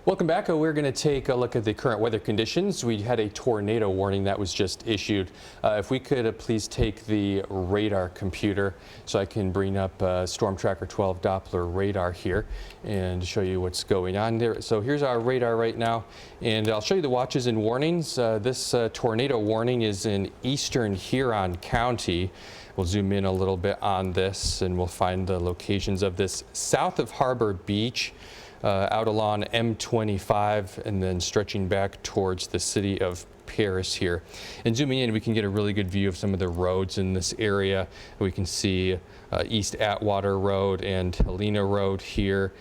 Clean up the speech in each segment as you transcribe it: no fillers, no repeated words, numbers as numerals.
Welcome back. We're going to take a look at the current weather conditions. We had a tornado warning that was just issued. If we could please take the radar computer so I can bring up Storm Tracker 12 Doppler radar here and show you what's going on there. So here's our radar right now, and I'll show you the watches and warnings. This tornado warning is in eastern Huron County. We'll zoom in a little bit on this and we'll find the locations of this south of Harbor Beach. Out along M25 and then stretching back towards the city of Paris here. And zooming in, we can get a really good view of some of the roads in this area. We can see East Atwater Road and Helena Road here,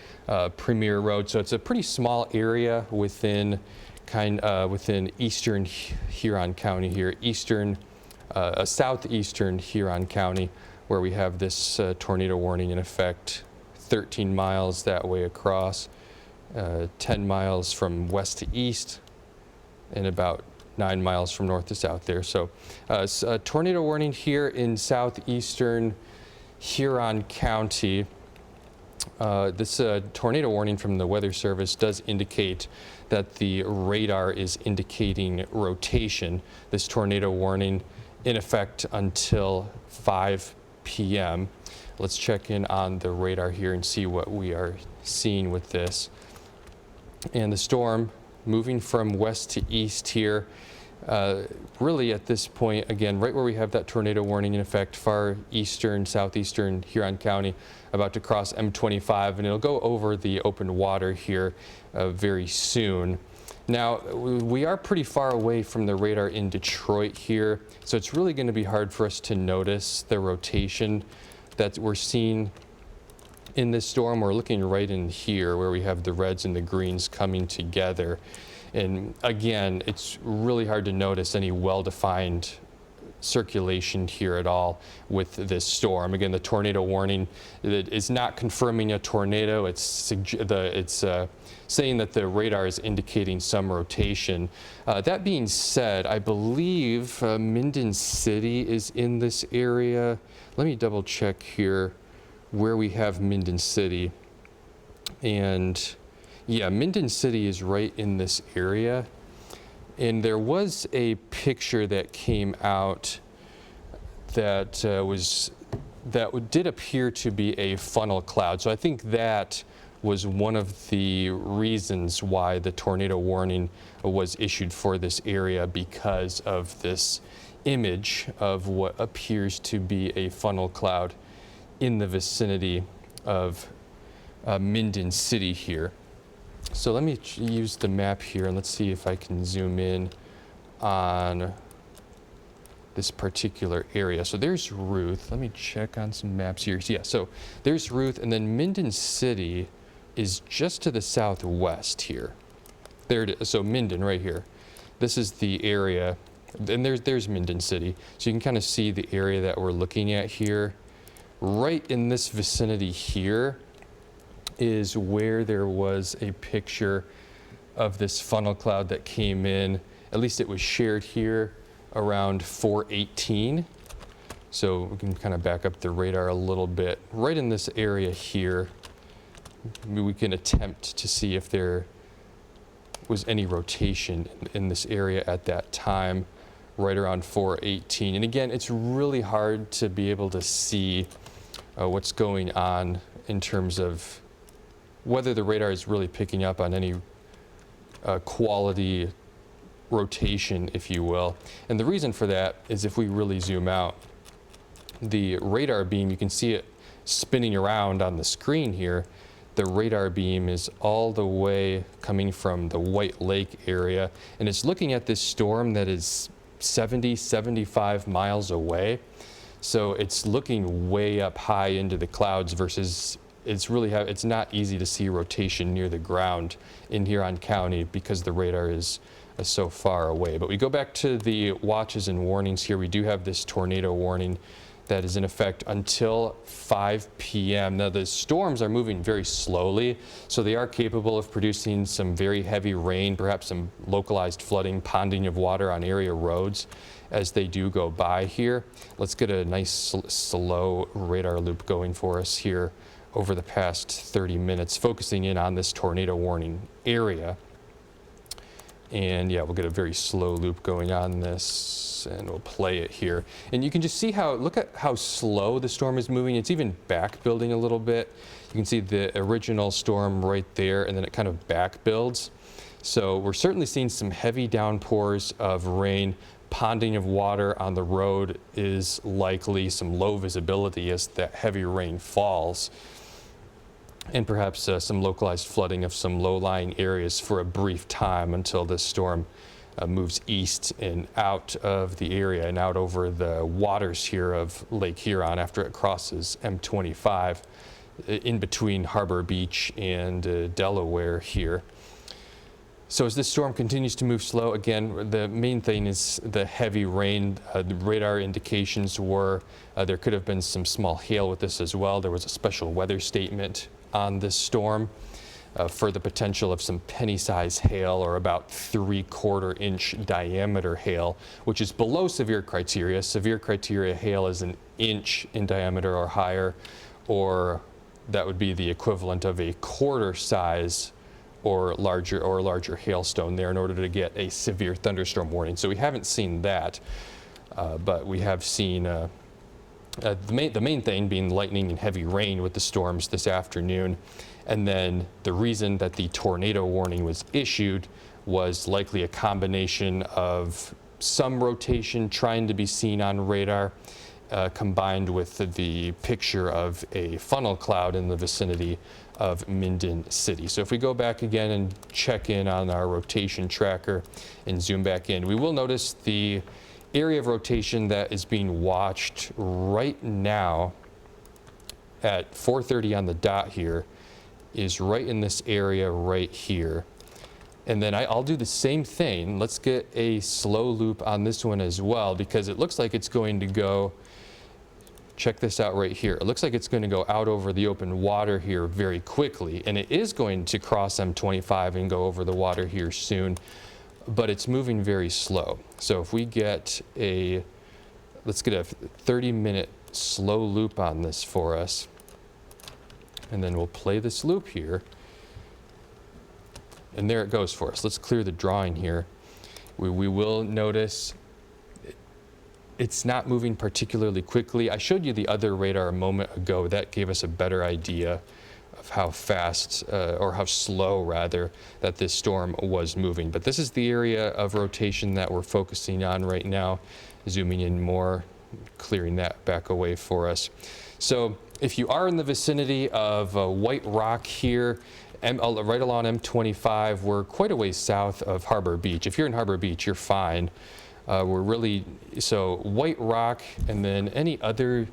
Premier Road. So it's a pretty small area within within eastern Huron County here, southeastern Huron County, where we have this tornado warning in effect. 13 miles that way across, 10 miles from west to east, and about 9 miles from north to south there. So a tornado warning here in southeastern Huron County. This tornado warning from the Weather Service does indicate that the radar is indicating rotation. This tornado warning in effect until 5 p.m. Let's check in on the radar here and see what we are seeing with this. And the storm moving from west to east here, really at this point, again, right where we have that tornado warning in effect, far eastern, southeastern Huron County, about to cross M25, and it'll go over the open water here very soon. Now, we are pretty far away from the radar in Detroit here, so it's really going to be hard for us to notice the rotation that we're seeing in this storm. We're looking right in here where we have the reds and the greens coming together. And again, it's really hard to notice any well-defined circulation here at all with this storm. Again, the tornado warning is not confirming a tornado. It's saying that the radar is indicating some rotation. That being said, I believe Minden City is in this area. Let me double check here where we have Minden City. And yeah, Minden City is right in this area. And there was a picture that came out that did appear to be a funnel cloud. So I think that was one of the reasons why the tornado warning was issued for this area, because of this image of what appears to be a funnel cloud in the vicinity of Minden City here. So let me use the map here and let's see if I can zoom in on this particular area. So there's Ruth. Let me check on some maps here. So yeah, so there's Ruth, and then Minden City is just to the southwest here. There it is. So Minden right here. This is the area, and there's Minden City. So you can kind of see the area that we're looking at here. Right in this vicinity here is where there was a picture of this funnel cloud that came in. At least it was shared here around 4:18. So we can kind of back up the radar a little bit. Right in this area here, we can attempt to see if there was any rotation in this area at that time, right around 4:18. And again, it's really hard to be able to see what's going on in terms of whether the radar is really picking up on any quality rotation, if you will. And the reason for that is if we really zoom out, the radar beam, you can see it spinning around on the screen here. The radar beam is all the way coming from the White Lake area, and it's looking at this storm that is 75 miles away. So it's looking way up high into the clouds versus it's not easy to see rotation near the ground in Huron County because the radar is so far away. But we go back to the watches and warnings here. We do have this tornado warning that is in effect until 5 p.m. Now the storms are moving very slowly, so they are capable of producing some very heavy rain, perhaps some localized flooding, ponding of water on area roads as they do go by here. Let's get a nice slow radar loop going for us here over the past 30 minutes, focusing in on this tornado warning area. And yeah, we'll get a very slow loop going on this, and we'll play it here. And you can just see how, look at how slow the storm is moving. It's even back building a little bit. You can see the original storm right there, and then it kind of back builds. So we're certainly seeing some heavy downpours of rain. Ponding of water on the road is likely, some low visibility as that heavy rain falls. And perhaps some localized flooding of some low-lying areas for a brief time until this storm moves east and out of the area and out over the waters here of Lake Huron after it crosses M25 in between Harbor Beach and Delaware here. So as this storm continues to move slow, again, the main thing is the heavy rain. The radar indications were there could have been some small hail with this as well. There was a special weather statement on this storm for the potential of some penny-size hail, or about 3/4 inch diameter hail, which is below severe criteria. Severe criteria hail is an inch in diameter or higher, or that would be the equivalent of a quarter size or larger hailstone there in order to get a severe thunderstorm warning. So we haven't seen that, but we have seen the main thing being lightning and heavy rain with the storms this afternoon. And then the reason that the tornado warning was issued was likely a combination of some rotation trying to be seen on radar, combined with the picture of a funnel cloud in the vicinity of Minden City. So if we go back again and check in on our rotation tracker and zoom back in, we will notice the area of rotation that is being watched right now at 4:30 on the dot here is right in this area right here. And then I'll do the same thing. Let's get a slow loop on this one as well, because it looks like it's going to go, check this out right here. It looks like it's going to go out over the open water here very quickly, and it is going to cross M25 and go over the water here soon, but it's moving very slow. So if we get let's get a 30-minute slow loop on this for us, and then we'll play this loop here. And there it goes for us. Let's clear the drawing here. We will notice it's not moving particularly quickly. I showed you the other radar a moment ago. That gave us a better idea of how fast, or how slow rather, that this storm was moving. But this is the area of rotation that we're focusing on right now. Zooming in more, clearing that back away for us. So if you are in the vicinity of White Rock here, right along M25, we're quite a ways south of Harbor Beach. If you're in Harbor Beach, you're fine. So White Rock, and then any other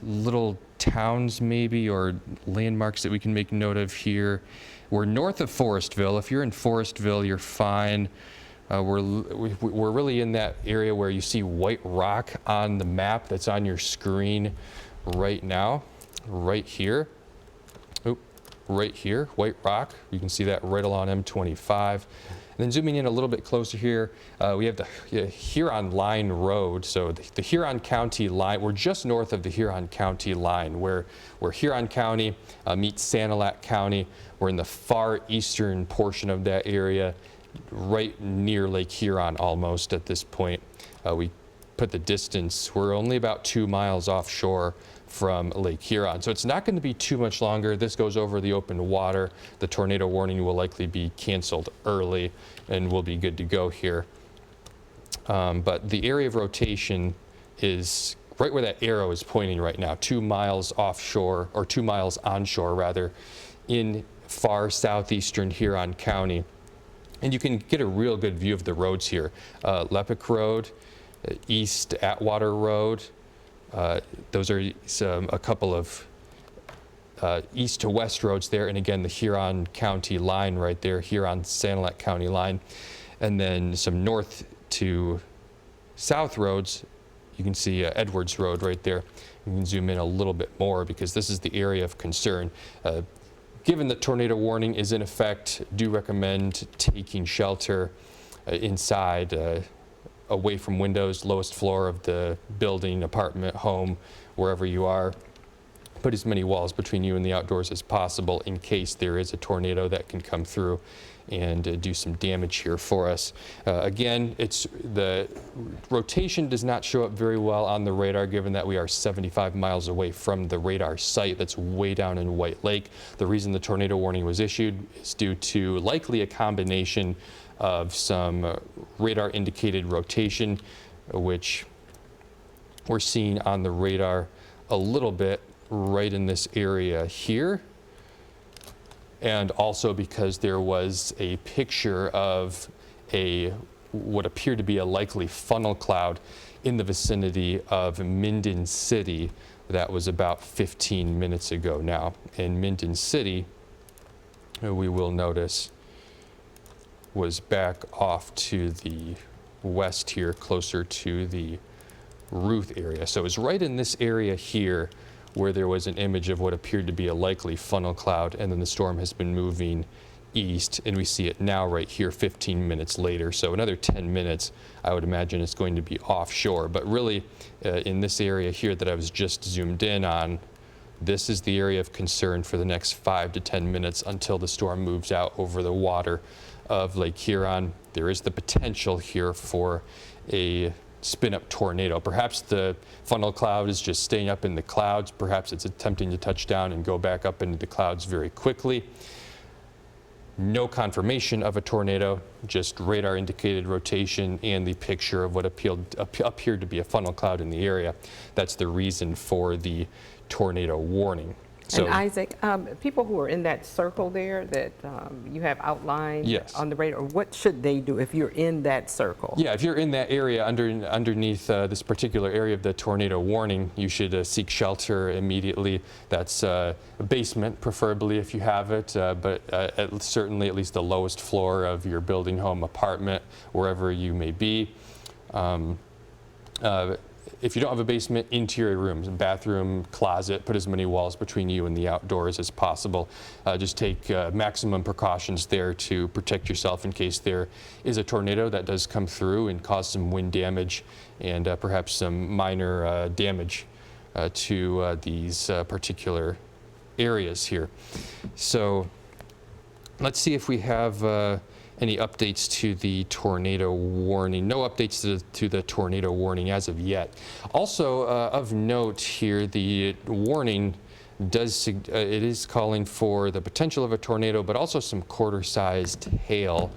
little towns maybe, or landmarks that we can make note of here. We're north of Forestville. If you're in Forestville, you're fine. We're really in that area where you see White Rock on the map that's on your screen right now, right here. Right here, White Rock. You can see that right along M25. And then zooming in a little bit closer here, we have the Huron Line Road. So the Huron County line, we're just north of the Huron County line, where Huron County meets Sanilac County. We're in the far eastern portion of that area, right near Lake Huron almost at this point. We put the distance, we're only about 2 miles offshore from Lake Huron. So it's not going to be too much longer. This goes over the open water. The tornado warning will likely be canceled early, and we'll be good to go here. But the area of rotation is right where that arrow is pointing right now, 2 miles offshore, or 2 miles onshore rather, in far southeastern Huron County. And you can get a real good view of the roads here. Lepic Road, East Atwater Road, those are a couple of east to west roads there, and again the Huron County line right there, Huron-Sanilac County line, and then some north to south roads. You can see Edwards Road right there. You can zoom in a little bit more because this is the area of concern. Given that tornado warning is in effect, do recommend taking shelter inside, away from windows, lowest floor of the building, apartment, home, wherever you are. put as many walls between you and the outdoors as possible in case there is a tornado that can come through and do some damage here for us. Again, the rotation does not show up very well on the radar, given that we are 75 miles away from the radar site that's way down in White Lake. The reason the tornado warning was issued is due to likely a combination of some radar indicated rotation, which we're seeing on the radar a little bit right in this area here, and also because there was a picture of what appeared to be a likely funnel cloud in the vicinity of Minden City. That was about 15 minutes ago now. In Minden City, we will notice, was back off to the west here, closer to the Ruth area. So it's right in this area here where there was an image of what appeared to be a likely funnel cloud, and then the storm has been moving east, and we see it now right here 15 minutes later. So another 10 minutes, I would imagine it's going to be offshore. But really, in this area here that I was just zoomed in on, this is the area of concern for the next 5 to 10 minutes until the storm moves out over the water of Lake Huron. There is the potential here for a spin-up tornado. Perhaps the funnel cloud is just staying up in the clouds. Perhaps it's attempting to touch down and go back up into the clouds very quickly. No confirmation of a tornado, just radar indicated rotation and the picture of what appeared to be a funnel cloud in the area. That's the reason for the tornado warning. So, and Isaac, people who are in that circle there that you have outlined, yes, on the radar, what should they do if you're in that circle? Yeah, if you're in that area underneath this particular area of the tornado warning, you should seek shelter immediately. That's a basement, preferably if you have it, but certainly at least the lowest floor of your building, home, apartment, wherever you may be. If you don't have a basement, interior rooms, bathroom, closet, put as many walls between you and the outdoors as possible. Just take maximum precautions there to protect yourself in case there is a tornado that does come through and cause some wind damage and perhaps some minor damage to these particular areas here. So let's see if we have any updates to the tornado warning. No updates to the tornado warning as of yet. Also of note here, the warning it is calling for the potential of a tornado, but also some quarter-sized hail.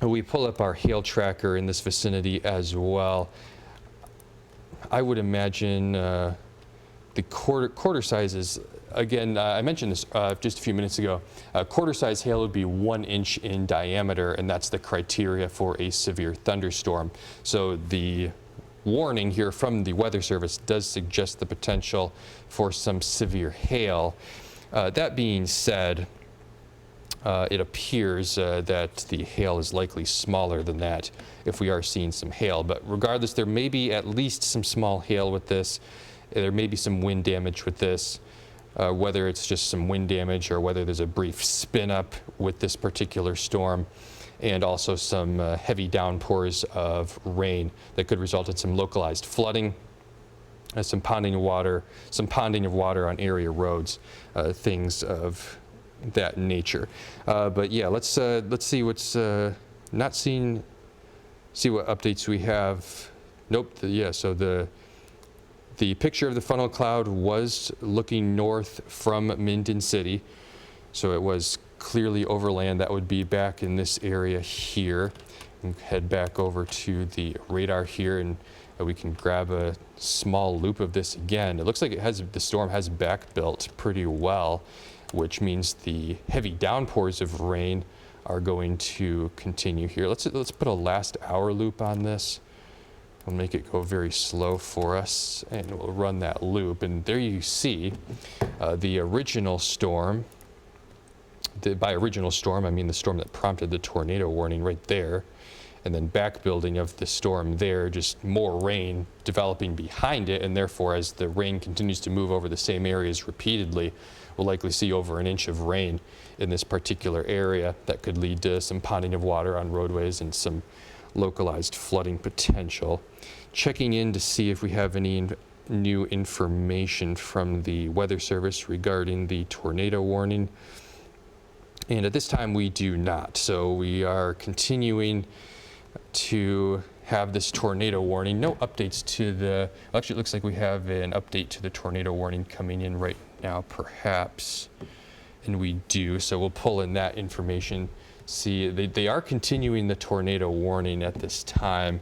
We pull up our hail tracker in this vicinity as well. I would imagine the quarter sizes. Again, I mentioned this just a few minutes ago. Quarter-size hail would be 1 inch in diameter, and that's the criteria for a severe thunderstorm. So the warning here from the Weather Service does suggest the potential for some severe hail. That being said, it appears that the hail is likely smaller than that if we are seeing some hail. But regardless, there may be at least some small hail with this. There may be some wind damage with this. Whether it's just some wind damage or whether there's a brief spin up with this particular storm, and also some heavy downpours of rain that could result in some localized flooding, some ponding of water on area roads, things of that nature. But yeah, let's see what's not seen. See what updates we have. Nope. So the picture of the funnel cloud was looking north from Minden City, so it was clearly overland. That would be back in this area here. And head back over to the radar here, and we can grab a small loop of this again. It looks like the storm has back built pretty well, which means the heavy downpours of rain are going to continue here. Let's put a last hour loop on this. We'll make it go very slow for us, and we'll run that loop. And there you see the original storm. By original storm, I mean the storm that prompted the tornado warning right there. And then back building of the storm there, just more rain developing behind it. And therefore, as the rain continues to move over the same areas repeatedly, we'll likely see over 1 inch of rain in this particular area that could lead to some ponding of water on roadways and some localized flooding potential. Checking in to see if we have any new information from the Weather Service regarding the tornado warning. And at this time, we do not. So we are continuing to have this tornado warning. No updates to the, actually it looks like we have an update to the tornado warning coming in right now, perhaps. And we do, so we'll pull in that information. See, they are continuing the tornado warning at this time,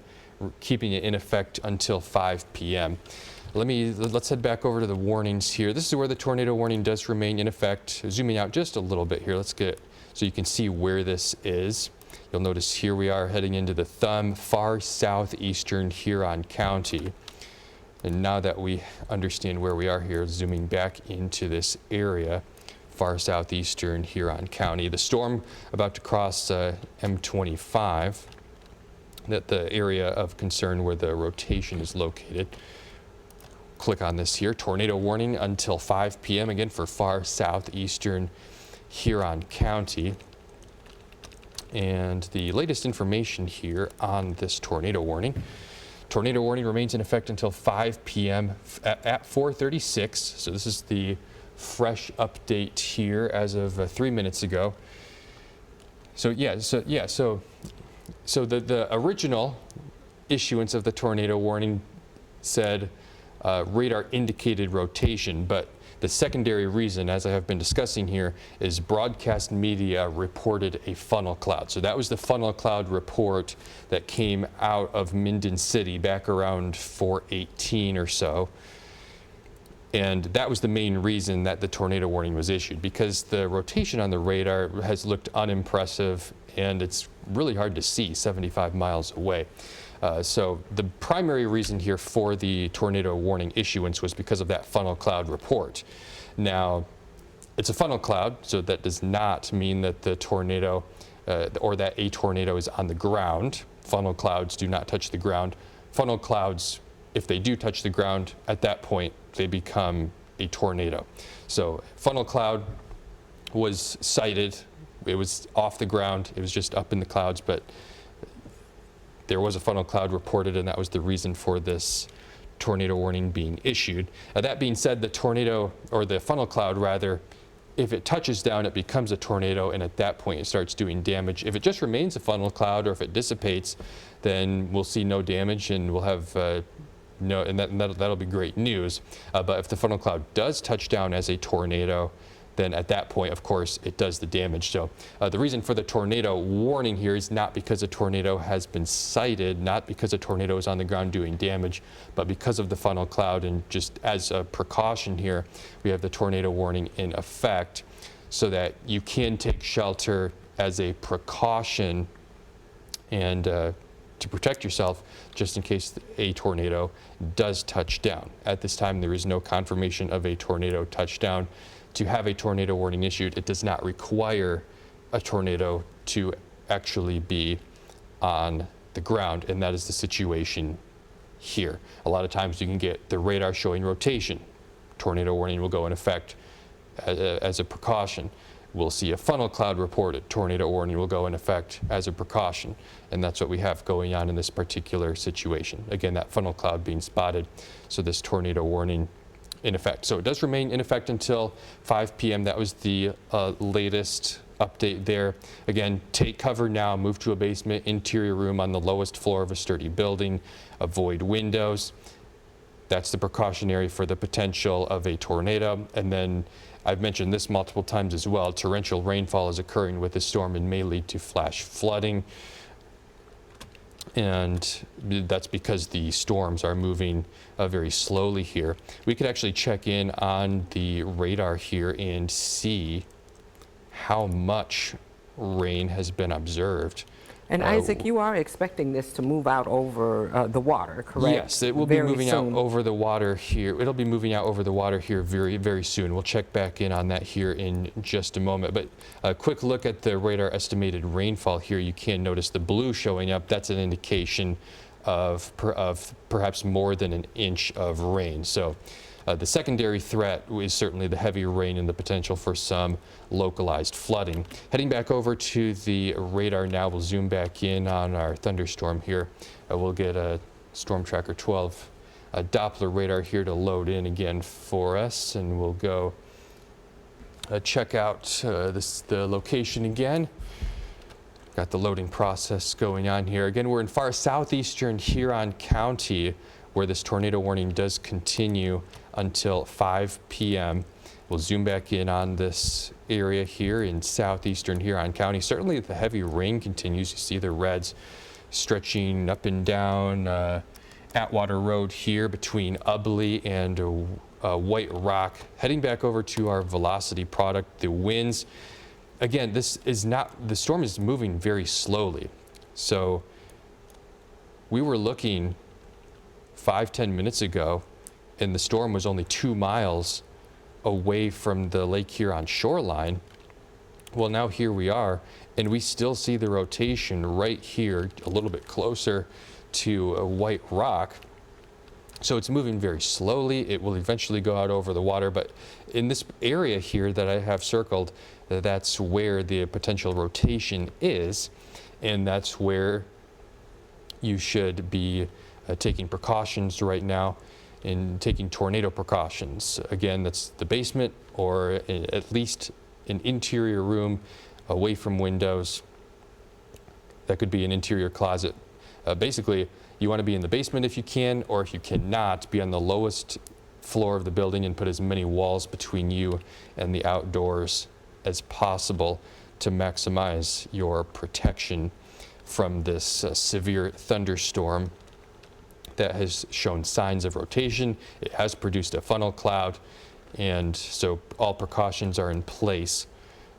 keeping it in effect until 5 p.m. Let's head back over to the warnings here. This is where the tornado warning does remain in effect. Zooming out just a little bit here, let's get so you can see where this is. You'll notice here we are heading into the thumb, far southeastern Huron County. And now that we understand where we are here, zooming back into this area, far southeastern Huron County. The storm about to cross M25, the area of concern where the rotation is located. Click on this here, tornado warning until 5 p.m. again for far southeastern Huron County. And the latest information here on this tornado warning. Tornado warning remains in effect until 5 p.m. at 4:36. So this is the fresh update here as of 3 minutes ago. So the original issuance of the tornado warning said radar indicated rotation, but the secondary reason, as I have been discussing here, is broadcast media reported a funnel cloud. So that was the funnel cloud report that came out of Minden City back around 4:18 or so. And that was the main reason that the tornado warning was issued, because the rotation on the radar has looked unimpressive and it's really hard to see 75 miles away. So the primary reason here for the tornado warning issuance was because of that funnel cloud report. Now, it's a funnel cloud, so that does not mean that the tornado or that a tornado is on the ground. Funnel clouds do not touch the ground. Funnel clouds, if they do touch the ground, at that point, they become a tornado. So funnel cloud was sighted. It was off the ground. It was just up in the clouds, but there was a funnel cloud reported, and that was the reason for this tornado warning being issued. That being said, the tornado, or the funnel cloud rather, if it touches down, it becomes a tornado, and at that point it starts doing damage. If it just remains a funnel cloud, or if it dissipates, then we'll see no damage, and we'll have that'll be great news. But if the funnel cloud does touch down as a tornado, then at that point, of course, it does the damage. So the reason for the tornado warning here is not because a tornado has been sighted, not because a tornado is on the ground doing damage, but because of the funnel cloud. And just as a precaution here, we have the tornado warning in effect so that you can take shelter as a precaution and to protect yourself just in case a tornado does touch down. At this time, there is no confirmation of a tornado touchdown. To have a tornado warning issued, it does not require a tornado to actually be on the ground, and that is the situation here. A lot of times you can get the radar showing rotation. Tornado warning will go in effect as a precaution. We'll see a funnel cloud reported. Tornado warning will go in effect as a precaution, and that's what we have going on in this particular situation. Again, that funnel cloud being spotted, so this tornado warning in effect. So it does remain in effect until 5 p.m. That was the latest update there. Again, take cover now, move to a basement interior room on the lowest floor of a sturdy building, avoid windows. That's the precautionary for the potential of a tornado. And then I've mentioned this multiple times as well, torrential rainfall is occurring with the storm and may lead to flash flooding. And that's because the storms are moving very slowly here. We could actually check in on the radar here and see how much rain has been observed. And Isaac, you are expecting this to move out over the water, correct? Yes, it will be moving out over the water here. It'll be moving out over the water here very, very soon. We'll check back in on that here in just a moment. But a quick look at the radar estimated rainfall here. You can notice the blue showing up. That's an indication of perhaps more than an inch of rain. So the secondary threat is certainly the heavy rain and the potential for some localized flooding. Heading back over to the radar now, we'll zoom back in on our thunderstorm here. We'll get a Storm Tracker 12 Doppler radar here to load in again for us, and we'll go check out the location again. Got the loading process going on here. Again, we're in far southeastern Huron County, where this tornado warning does continue until 5 p.m. We'll zoom back in on this area here in southeastern Huron County. Certainly the heavy rain continues. You see the reds stretching up and down Atwater Road here between Ubley and White Rock. Heading back over to our velocity product, the winds. Again, this is not, the storm is moving very slowly. So we were looking 5-10 minutes ago, and the storm was only 2 miles away from the Lake Huron shoreline. Well, now here we are, and we still see the rotation right here, a little bit closer to White Rock. So it's moving very slowly. It will eventually go out over the water, but in this area here that I have circled, that's where the potential rotation is, and that's where you should be taking precautions right now and taking tornado precautions. Again, that's the basement, or at least an interior room away from windows. That could be an interior closet. Basically, you want to be in the basement if you can, or if you cannot, be on the lowest floor of the building and put as many walls between you and the outdoors as possible to maximize your protection from this severe thunderstorm that has shown signs of rotation. It has produced a funnel cloud, and so all precautions are in place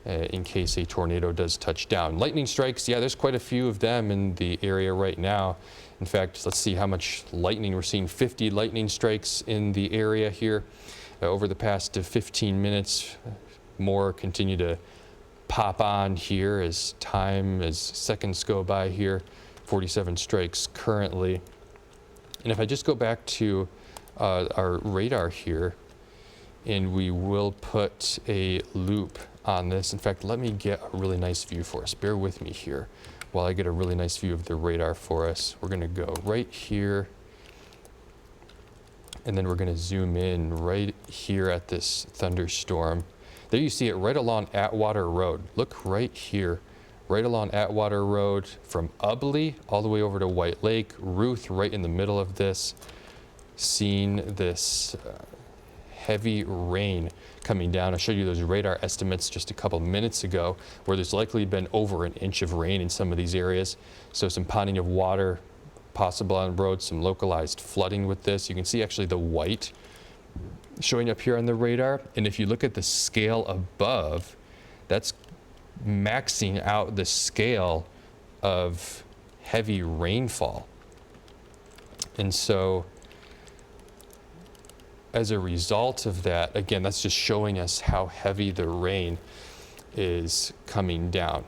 in case a tornado does touch down. Lightning strikes, yeah, there's quite a few of them in the area right now. In fact, let's see how much lightning we're seeing. 50 lightning strikes in the area here over the past 15 minutes. More continue to pop on here as seconds go by here. 47 strikes currently. And if I just go back to our radar here, and we will put a loop on this. In fact, let me get a really nice view for us. Bear with me here while I get a really nice view of the radar for us. We're gonna go right here, and then we're gonna zoom in right here at this thunderstorm. There you see it right along Atwater Road. Look right here, right along Atwater Road from Ubley all the way over to White Lake. Ruth right in the middle of this, seeing this heavy rain coming down. I showed you those radar estimates just a couple minutes ago, where there's likely been over an inch of rain in some of these areas. So some ponding of water possible on roads, some localized flooding with this. You can see actually the white showing up here on the radar. And if you look at the scale above, that's maxing out the scale of heavy rainfall. And so as a result of that, again, that's just showing us how heavy the rain is coming down.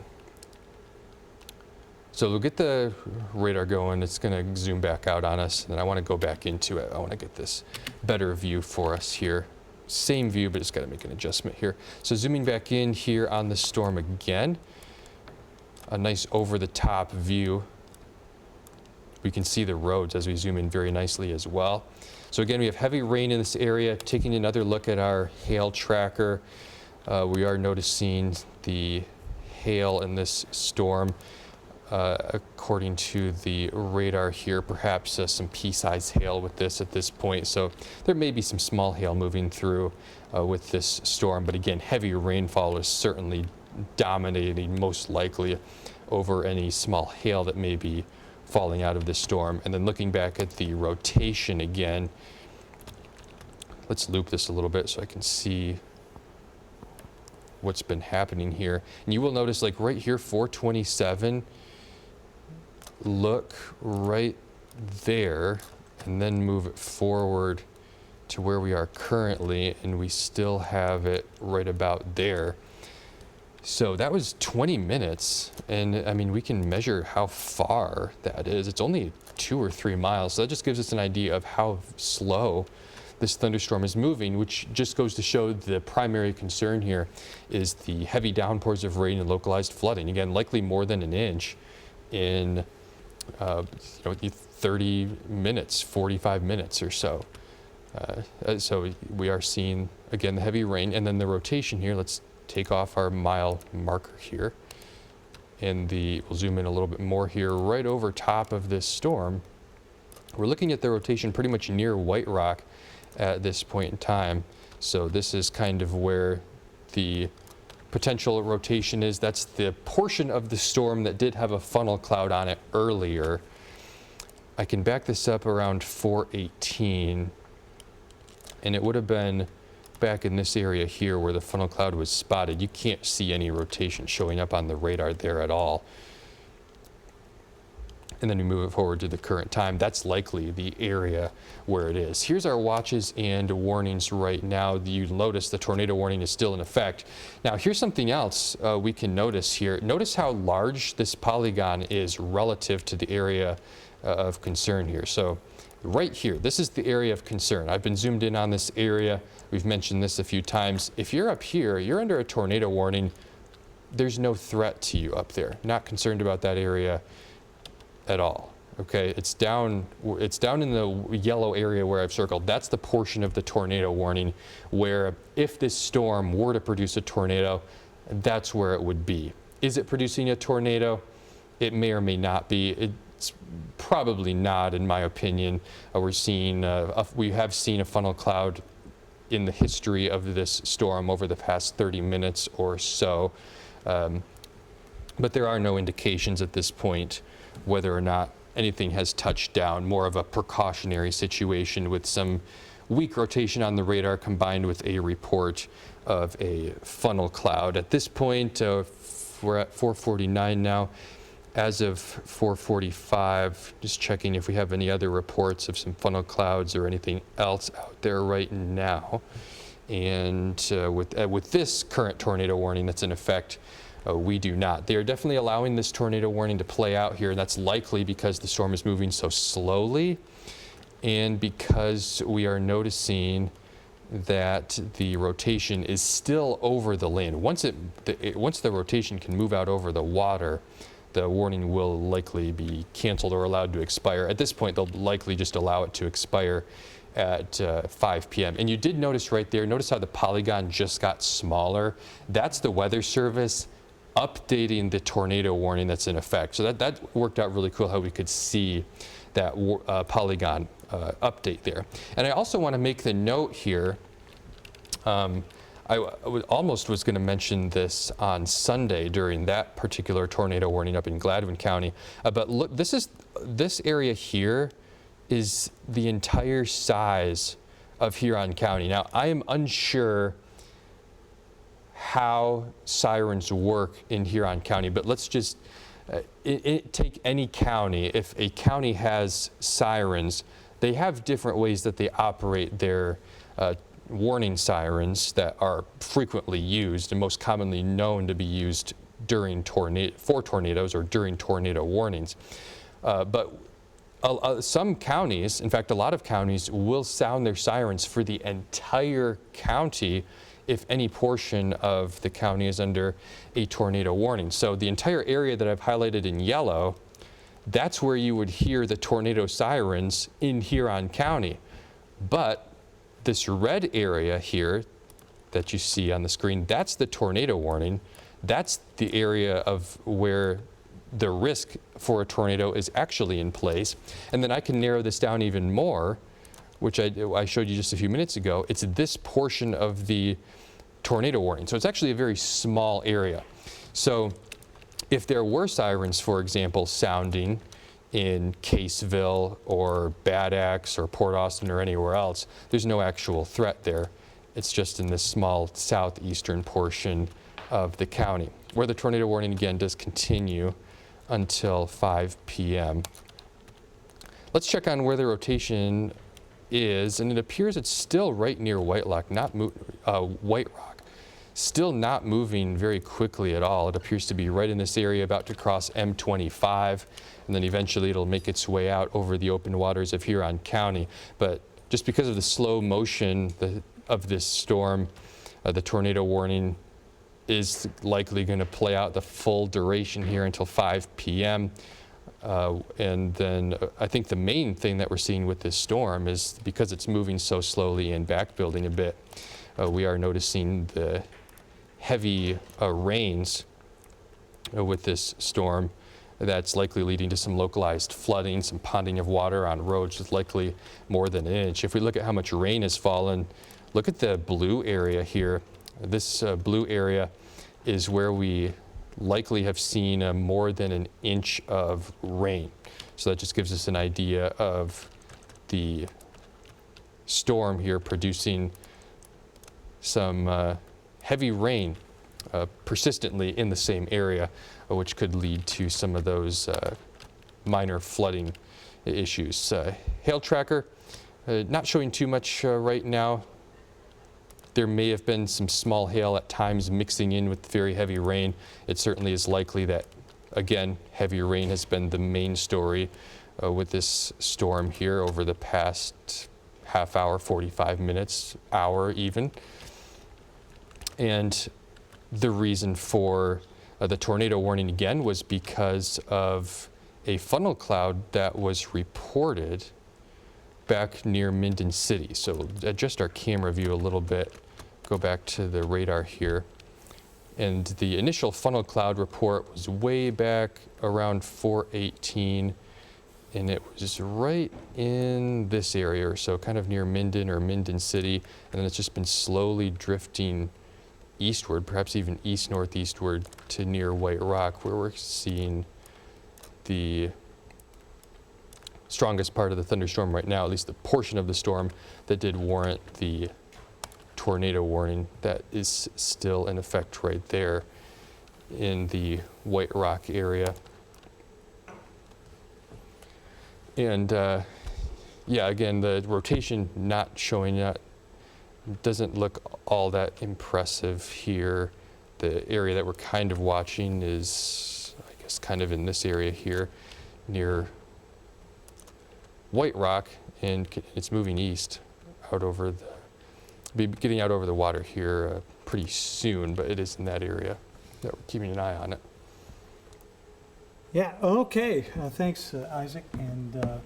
So we'll get the radar going. It's going to zoom back out on us, and I want to go back into it. I want to get this better view for us here. Same view, but it's got to make an adjustment here. So zooming back in here on the storm again, a nice over-the-top view. We can see the roads as we zoom in very nicely as well. So again, we have heavy rain in this area. Taking another look at our hail tracker, we are noticing the hail in this storm. According to the radar here, perhaps some pea-sized hail with this at this point. So there may be some small hail moving through with this storm, but again, heavy rainfall is certainly dominating most likely over any small hail that may be falling out of this storm. And then looking back at the rotation again, let's loop this a little bit so I can see what's been happening here. And you will notice, like right here, 427, look right there, and then move it forward to where we are currently, and we still have it right about there. So that was 20 minutes, and I mean, we can measure how far that is. It's only 2 or 3 miles, so that just gives us an idea of how slow this thunderstorm is moving, which just goes to show the primary concern here is the heavy downpours of rain and localized flooding. Again, likely more than an inch in 30 minutes, 45 minutes or so. So we are seeing, again, the heavy rain, and then the rotation here. Let's take off our mile marker here. And we'll zoom in a little bit more here, right over top of this storm. We're looking at the rotation pretty much near White Rock at this point in time. So this is kind of where the potential rotation is. That's the portion of the storm that did have a funnel cloud on it earlier. I can back this up around 418, and it would have been back in this area here where the funnel cloud was spotted. You can't see any rotation showing up on the radar there at all. And then we move it forward to the current time. That's likely the area where it is. Here's our watches and warnings right now. You notice the tornado warning is still in effect. Now here's something else we can notice here. Notice how large this polygon is relative to the area of concern here. So right here, this is the area of concern. I've been zoomed in on this area. We've mentioned this a few times. If you're up here, you're under a tornado warning. There's no threat to you up there. Not concerned about that area at all. Okay, it's down in the yellow area where I've circled. That's the portion of the tornado warning where if this storm were to produce a tornado, that's where it would be. Is it producing a tornado? It may or may not be. It's probably not, in my opinion. We have seen a funnel cloud in the history of this storm over the past 30 minutes or so. But there are no indications at this point whether or not anything has touched down. More of a precautionary situation with some weak rotation on the radar combined with a report of a funnel cloud. At this point, we're at 4:49 now. As of 4:45, just checking if we have any other reports of some funnel clouds or anything else out there right now. And with this current tornado warning that's in effect, we do not. They are definitely allowing this tornado warning to play out here, and that's likely because the storm is moving so slowly and because we are noticing that the rotation is still over the land. Once the rotation can move out over the water, the warning will likely be canceled or allowed to expire. At this point, they'll likely just allow it to expire at 5 p.m. And you did notice right there, notice how the polygon just got smaller? That's the Weather Service updating the tornado warning that's in effect. So that worked out really cool how we could see that polygon update there. And I also want to make the note here, I almost was going to mention this on Sunday during that particular tornado warning up in Gladwin County. But look, this area here is the entire size of Huron County. Now, I am unsure how sirens work in Huron County, but let's just take any county. If a county has sirens, they have different ways that they operate their warning sirens that are frequently used and most commonly known to be used during for tornadoes or during tornado warnings. But some counties, in fact, a lot of counties will sound their sirens for the entire county if any portion of the county is under a tornado warning. So the entire area that I've highlighted in yellow, that's where you would hear the tornado sirens in Huron County. But this red area here that you see on the screen, that's the tornado warning. That's the area of where the risk for a tornado is actually in place. And then I can narrow this down even more, which I showed you just a few minutes ago. It's this portion of the tornado warning. So it's actually a very small area. So if there were sirens, for example, sounding in Caseville or Bad Axe or Port Austin or anywhere else, there's no actual threat there. It's just in this small southeastern portion of the county, where the tornado warning again does continue until 5 p.m. Let's check on where the rotation is, and it appears it's still right near White Rock, still not moving very quickly at all. It appears to be right in this area, about to cross M25, and then eventually it'll make its way out over the open waters of Huron County. But just because of the slow motion of this storm, the tornado warning is likely going to play out the full duration here until 5 p.m. And then I think the main thing that we're seeing with this storm is because it's moving so slowly and back building a bit, we are noticing the heavy rains with this storm that's likely leading to some localized flooding, some ponding of water on roads with likely more than an inch. If we look at how much rain has fallen, look at the blue area here. This blue area is where we likely have seen more than an inch of rain. So that just gives us an idea of the storm here producing some heavy rain persistently in the same area, which could lead to some of those minor flooding issues. Hail tracker, not showing too much right now. There may have been some small hail at times mixing in with very heavy rain. It certainly is likely that, again, heavy rain has been the main story with this storm here over the past half hour, 45 minutes, hour even. And the reason for the tornado warning again was because of a funnel cloud that was reported back near Minden City. So adjust our camera view a little bit, go back to the radar here. And the initial funnel cloud report was way back around 4:18, and it was right in this area or so, kind of near Minden or Minden City, and then it's just been slowly drifting eastward, perhaps even east-northeastward to near White Rock, where we're seeing the strongest part of the thunderstorm right now, at least the portion of the storm that did warrant the tornado warning that is still in effect right there in the White Rock area. And yeah, again, the rotation not showing yet. Doesn't look all that impressive here. The area that we're kind of watching is, I guess, kind of in this area here near White Rock, and it's moving east out over the, be getting out over the water here pretty soon, but it is in that area that we're keeping an eye on it. Yeah, okay. Thanks, Isaac. And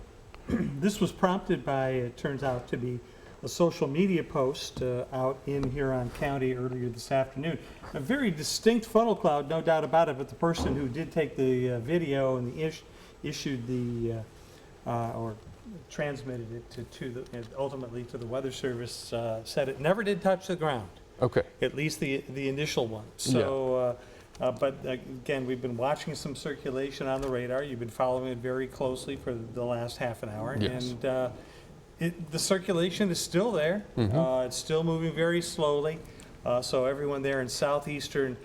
this was prompted by, it turns out to be, a social media post out in Huron County earlier this afternoon. A very distinct funnel cloud, no doubt about it, but the person who did take the video and issued the, or transmitted it to the, ultimately to the Weather Service, said it never did touch the ground. Okay. At least the initial one. So, but again, we've been watching some circulation on the radar. You've been following it very closely for the last half an hour. Yes. And the circulation is still there. It's still moving very slowly. So everyone there in southeastern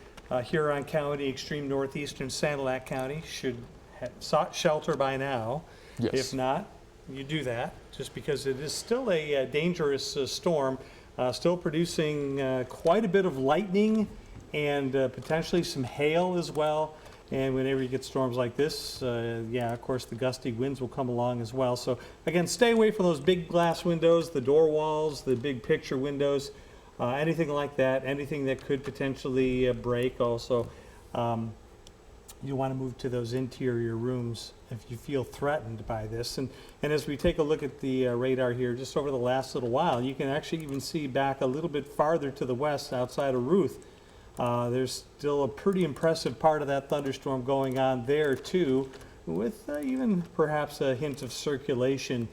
Huron County, extreme northeastern Sanilac County should have sought shelter by now. Yes. If not, you do that, just because it is still a dangerous storm, still producing quite a bit of lightning and potentially some hail as well. And whenever you get storms like this, yeah, of course, the gusty winds will come along as well. So again, stay away from those big glass windows, the door walls, the big picture windows, anything like that, anything that could potentially break. Also, you want to move to those interior rooms if you feel threatened by this. And as we take a look at the radar here, just over the last little while, you can actually even see back a little bit farther to the west outside of Ruth. There's still a pretty impressive part of that thunderstorm going on there too, with even perhaps a hint of circulation